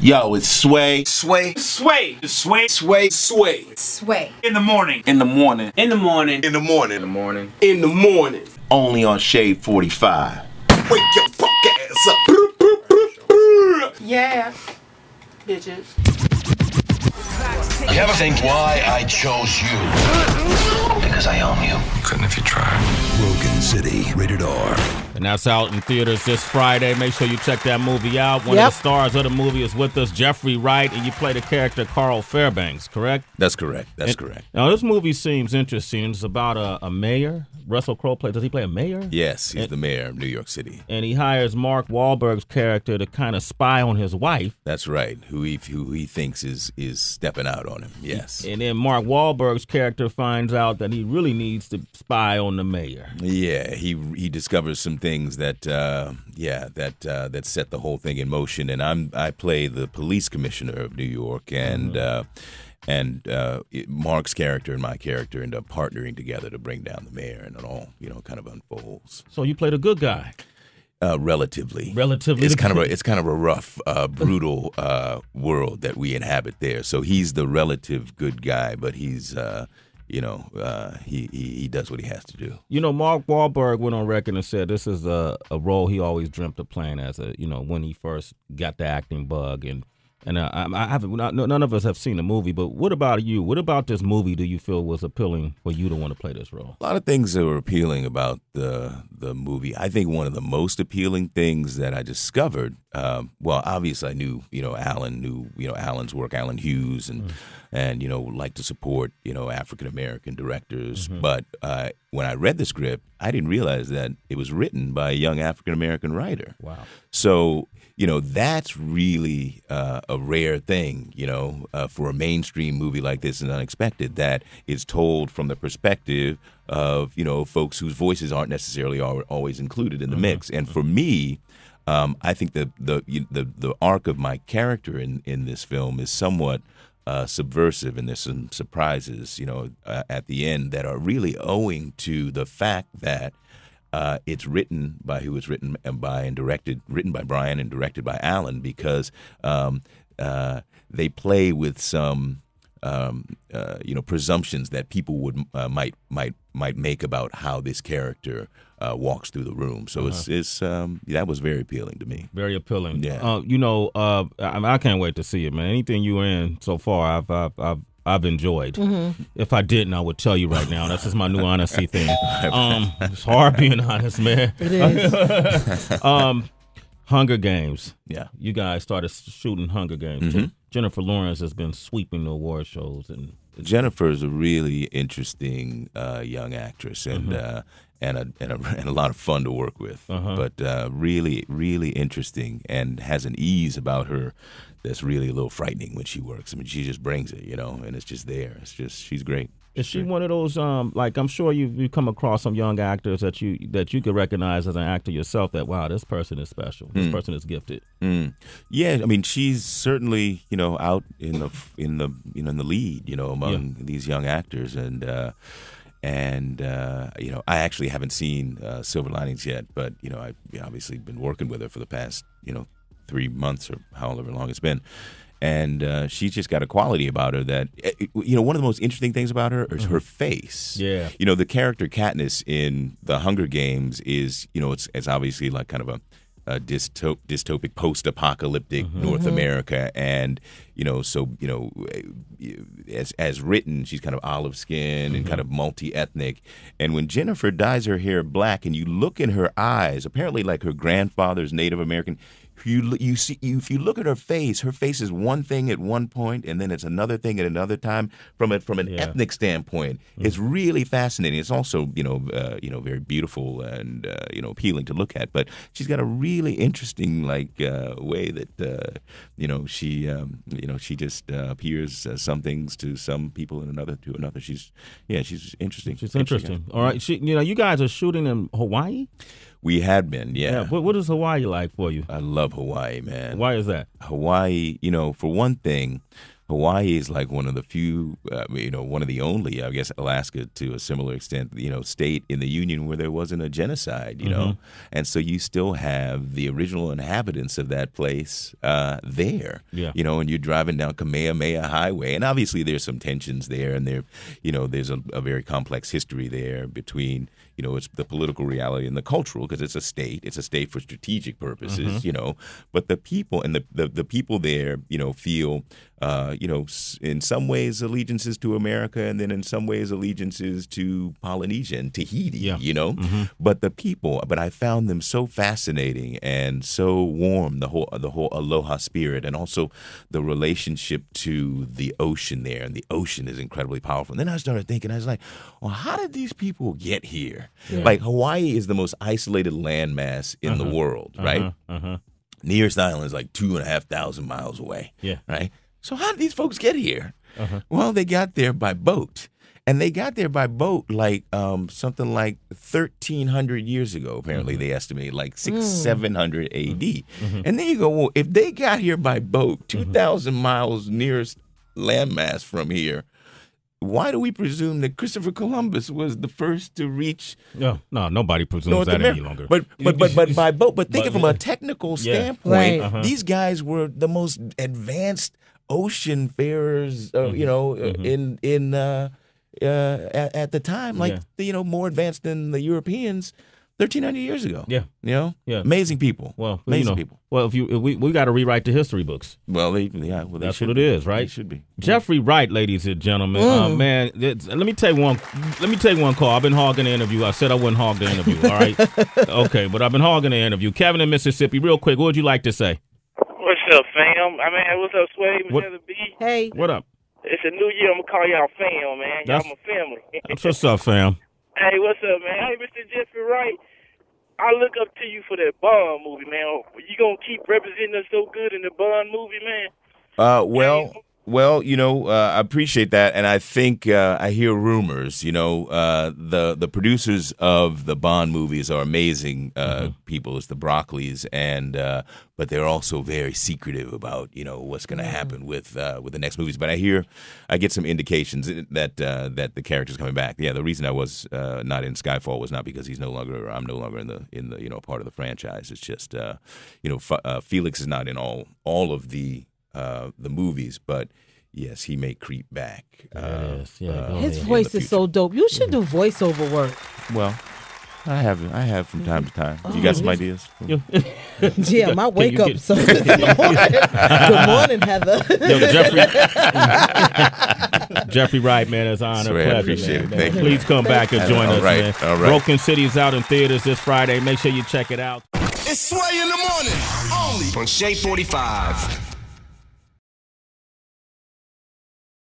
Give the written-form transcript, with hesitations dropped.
Yo, it's Sway. Sway. Sway. Sway. Sway. Sway. Sway. In the morning. In the morning. In the morning. In the morning. In the morning. In the morning. Only on Shade 45. Wake your fuck ass up. Yeah. Bitches. You ever think why I chose you? Because I own you. Couldn't if you tried. Broken City, rated R. And that's out in theaters this Friday. Make sure you check that movie out. One of the stars of the movie is with us, Jeffrey Wright, and you play the character Carl Fairbanks, correct? That's correct. That's correct. Now, this movie seems interesting. It's about a mayor. Russell Crowe plays. Does he play a mayor? Yes, he's the mayor of New York City. And he hires Mark Wahlberg's character to kind of spy on his wife. That's right. Who he thinks is stepping out on him. Yes. And then Mark Wahlberg's character finds out that he really needs to spy on the mayor. Yeah, he discovers some things that that set the whole thing in motion. And I play the police commissioner of New York, and Mark's character and my character end up partnering together to bring down the mayor, and it all kind of unfolds. So you play the good guy. Relatively, it's kind of a rough, brutal world that we inhabit there. So he's the relative good guy, but he's he does what he has to do. Mark Wahlberg went on record and said this is a role he always dreamt of playing as when he first got the acting bug. And I haven't. None of us have seen the movie, but what about you? What about this movie do you feel was appealing for you to want to play this role? A lot of things that were appealing about the movie. I think one of the most appealing things that I discovered. Well, obviously I knew Alan's work, Alan Hughes, and like to support African American directors. Mm-hmm. But when I read the script, I didn't realize that it was written by a young African American writer. Wow. So. That's really a rare thing, for a mainstream movie like this and unexpected, that is told from the perspective of, folks whose voices aren't necessarily always included in the mix. And for me, I think the arc of my character in this film is somewhat subversive, and there's some surprises, at the end that are really owing to the fact that it's written by who it's written by and written by Brian and directed by Alan, because they play with some presumptions that people would might make about how this character walks through the room. So it's that was very appealing to me. Very appealing. Yeah. I can't wait to see it, man. Anything you were in so far, I've enjoyed. Mm-hmm. If I didn't, I would tell you right now. That's just my new honesty thing. It's hard being honest, man. It is. Hunger Games. Yeah. You guys started shooting Hunger Games. Mm-hmm. Jennifer Lawrence has been sweeping the award shows. Jennifer is a really interesting young actress, and a lot of fun to work with. But really, really interesting, and has an ease about her that's really a little frightening when she works. I mean, she just brings it, and it's just there. She's great. Is she one of those, I'm sure you come across some young actors that you could recognize as an actor yourself that, wow, this person is special. This person is gifted. Yeah, I mean, she's certainly, out in the lead, among these young actors, and I actually haven't seen Silver Linings yet, but I've obviously been working with her for the past 3 months or however long it's been, and she's just got a quality about her that one of the most interesting things about her is her face. Yeah, the character Katniss in the Hunger Games is it's obviously like kind of a dystopic post-apocalyptic North America, and as written, she's kind of olive skin and kind of multi-ethnic. And when Jennifer dyes her hair black, and you look in her eyes, apparently like her grandfather's Native American, you see, if you look at her face is one thing at one point, and then it's another thing at another time. From an ethnic standpoint, it's really fascinating. It's also very beautiful and appealing to look at. But she's got a really interesting way that she just appears some things to some people and another to another. She's interesting. She's interesting. All right, you guys are shooting in Hawaii. We had been, yeah. What is Hawaii like for you? I love Hawaii, man. Why is that? Hawaii, for one thing, Hawaii is like one of the few, one of the only, I guess, Alaska to a similar extent, state in the Union where there wasn't a genocide, know, and so you still have the original inhabitants of that place there, and you're driving down Kamehameha Highway, and obviously there's some tensions there, and there's a very complex history there between, it's the political reality and the cultural, because it's a state for strategic purposes, but the people and the people there, feel, in some ways allegiances to America, and then in some ways allegiances to Polynesia and Tahiti, but I found them so fascinating and so warm, the whole aloha spirit, and also the relationship to the ocean there, and the ocean is incredibly powerful. And then I started thinking, I was like, well, how did these people get here? Like, Hawaii is the most isolated landmass in the world, right? Nearest island is like 2,500 miles away, right? So how did these folks get here? Well, they got there by boat. And they got there by boat like something like 1,300 years ago, apparently they estimate, like 700 A.D. And then you go, well, if they got here by boat, 2,000 miles nearest landmass from here, why do we presume that Christopher Columbus was the first to reach? No, nobody presumes North that America any longer. But by boat. But think from a technical standpoint, these guys were the most advanced ocean farers, at the time, like more advanced than the Europeans 1,300 years ago. Amazing people. Well, amazing people. Well, if we got to rewrite the history books. Well, that's what it is, right? They should be. Jeffrey Wright, ladies and gentlemen. Man, let me take one call. I've been hogging the interview. I said I wouldn't hog the interview. All right. Okay, but I've been hogging the interview. Kevin in Mississippi, real quick. What would you like to say? What's up, fam? What's up, Sway? What's up, B? Hey. What up? It's a new year. I'm going to call y'all fam, man. Y'all my family. That's what's up, fam. Hey, what's up, man? Hey, Mr. Jeffrey Wright. I look up to you for that Bond movie, man. You going to keep representing us so good in the Bond movie, man? Well, I appreciate that, and I think I hear rumors. The producers of the Bond movies are amazing people. It's the Broccoli's, and but they're also very secretive about what's going to happen with the next movies. But I get some indications that the character's coming back. Yeah, the reason I was not in Skyfall was not because I'm no longer in the part of the franchise. It's just Felix is not in all of the movies, but yes, he may creep back. His voice is so dope. You should do voiceover work. Well, I have from time to time. You got some ideas? Yeah, my wake up. So good morning, Heather. Yo, Jeffrey Wright, man, it's an honor. Sorry, pleasure, I appreciate man. it. Thank you. Please come back and join us, man. All right. Broken City is out in theaters this Friday. Make sure you check it out. It's Sway in the morning, only on Shade 45.